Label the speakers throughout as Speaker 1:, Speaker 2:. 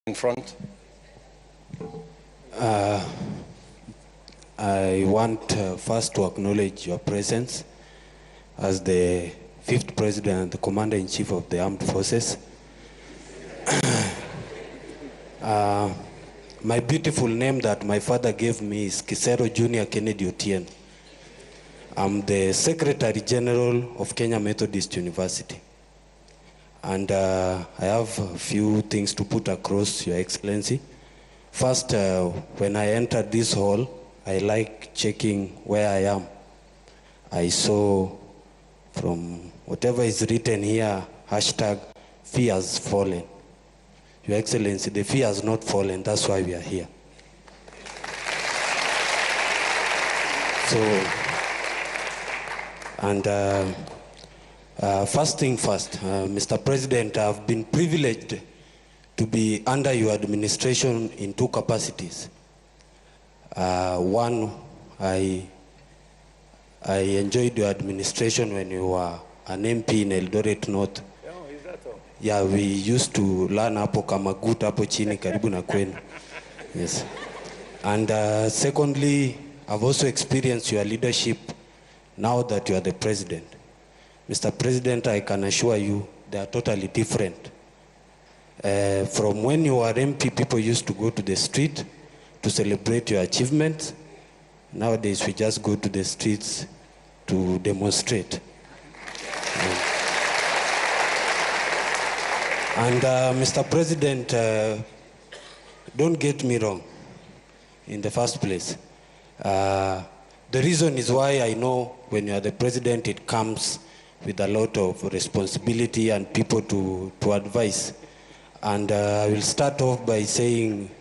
Speaker 1: in front.
Speaker 2: I want first to acknowledge your presence as the 5th President and the Commander-in-Chief of the Armed Forces. My beautiful name that my father gave me is Kisero Junior Kennedy Otieno. I'm the Secretary General of Kenya Methodist University. And I have a few things to put across, Your Excellency. First, when I entered this hall, I like checking where I am. I saw from whatever is written here, hashtag, fear has fallen. Your Excellency, the fear has not fallen, that's why we are here. So, and first thing first, Mr. President, I've been privileged to be under your administration in 2 capacities. One, I enjoyed your administration when you were an MP in Eldoret North.
Speaker 1: Oh, is that all?
Speaker 2: Yeah, we used to learn hapo kama good hapo chini karibu na kwenu. Yes. And secondly, I've also experienced your leadership now that you are the president. Mr. President, I can assure you they are totally different. From when you were MP, people used to go to the street to celebrate your achievements. Nowadays, we just go to the streets to demonstrate. And Mr. President, don't get me wrong in the first place. The reason is why I know when you are the president, it comes with a lot of responsibility and people to advise. And I will start off by saying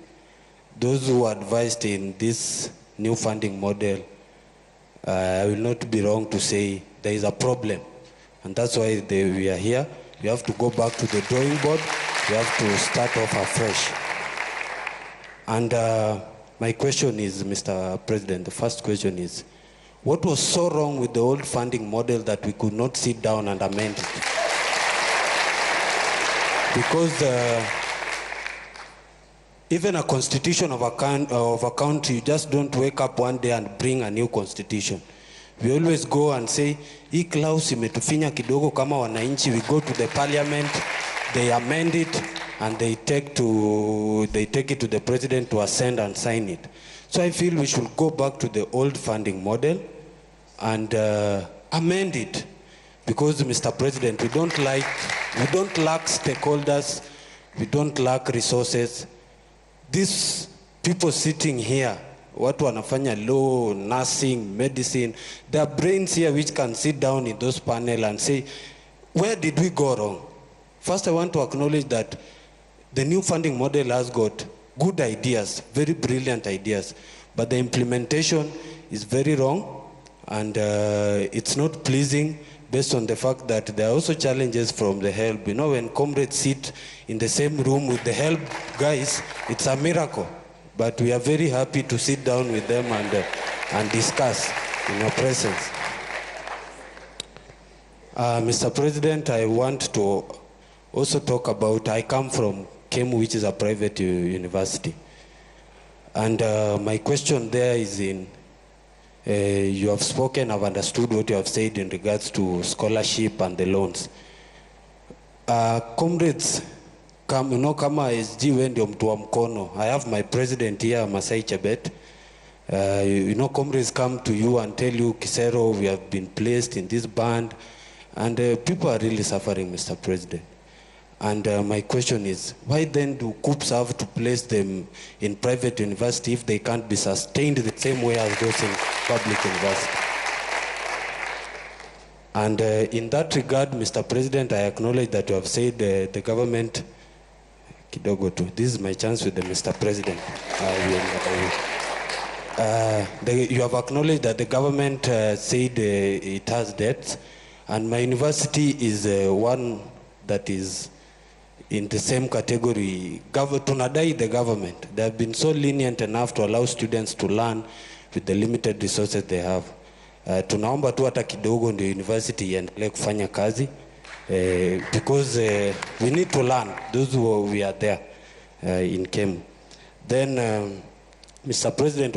Speaker 2: those who advised in this new funding model, I will not be wrong to say there is a problem. And that's why we are here. We have to go back to the drawing board. We have to start off afresh. And my question is, Mr. President, the first question is, what was so wrong with the old funding model that we could not sit down and amend it? Because even a constitution of a country, you just don't wake up one day and bring a new constitution. We always go and say, hii clause imetufinya kidogo kama wananchi. We go to the parliament, they amend it, and they take it to the president to ascend and sign it. So I feel we should go back to the old funding model and amend it. Because, Mr. President, we don't lack stakeholders, we don't lack resources. These people sitting here, watu wanafanya law, nursing, medicine, there are brains here which can sit down in those panels and say, where did we go wrong? First, I want to acknowledge that the new funding model has got good ideas, very brilliant ideas, but the implementation is very wrong, and it's not pleasing based on the fact that there are also challenges from the help. You know, when comrades sit in the same room with the help guys, it's a miracle. But we are very happy to sit down with them and discuss in your presence. Mr. President, I want to also talk about, I come from KEMU, which is a private university. And my question there is in, you have spoken, I've understood what you have said in regards to scholarship and the loans. Comrades, you know, kama SG wendi mtu wa mkono. I have my president here, Masai Chebet. You know, comrades come to you and tell you, Kisero, we have been placed in this band. And people are really suffering, Mr. President. And my question is, why then do COOPs have to place them in private university if they can't be sustained the same way as those in public university? And in that regard, Mr. President, I acknowledge that you have said the government, kidogo tu, this is my chance with the Mr. President. You have acknowledged that the government said it has debts, and my university is one that is in the same category. Tunadai the government. They have been so lenient enough to allow students to learn with the limited resources they have. Tunaomba tu hata kidogo ndio university iendelee kufanya kazi. Because we need to learn, those who we are there. in Kemu. Then, Mr. President,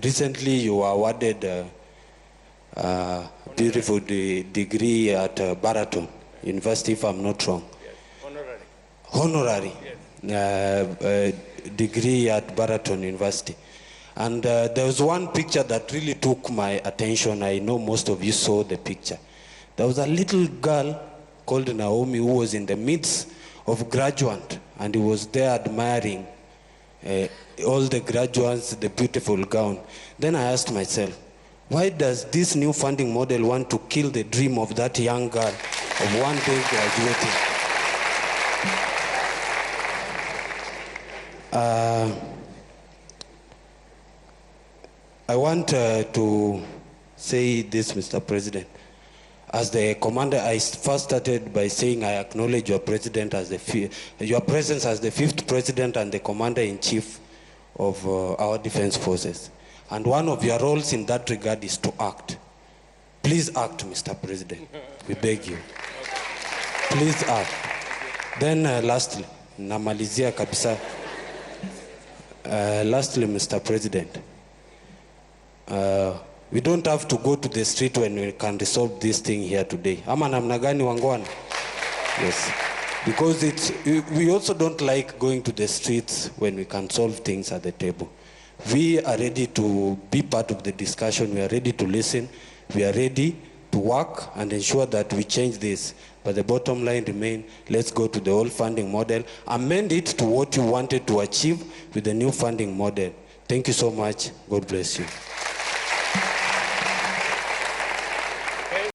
Speaker 2: recently you were awarded a beautiful degree at Baraton University, if I'm not wrong.
Speaker 1: Yes.
Speaker 2: Honorary.
Speaker 1: Yes.
Speaker 2: Degree at Baraton University. And there was one picture that really took my attention. I know most of you saw the picture. There was a little girl called Naomi who was in the midst of graduates, and he was there admiring all the graduates, the beautiful gown. Then I asked myself, why does this new funding model want to kill the dream of that young girl of one day graduating? I want to say this, Mr. President. As the commander, I first started by saying I acknowledge your president as your presence as the 5th president and the commander-in-chief of our defense forces. And one of your roles in that regard is to act. Please act, Mr. President. We beg you. Please act. Then lastly, namalizia kabisa. Lastly, Mr. President, we don't have to go to the street when we can resolve this thing here today. Ama namna gani wangwana? Yes. Because we also don't like going to the streets when we can solve things at the table. We are ready to be part of the discussion. We are ready to listen. We are ready to work and ensure that we change this. But the bottom line remains, let's go to the old funding model, amend it to what you wanted to achieve with the new funding model. Thank you so much. God bless you.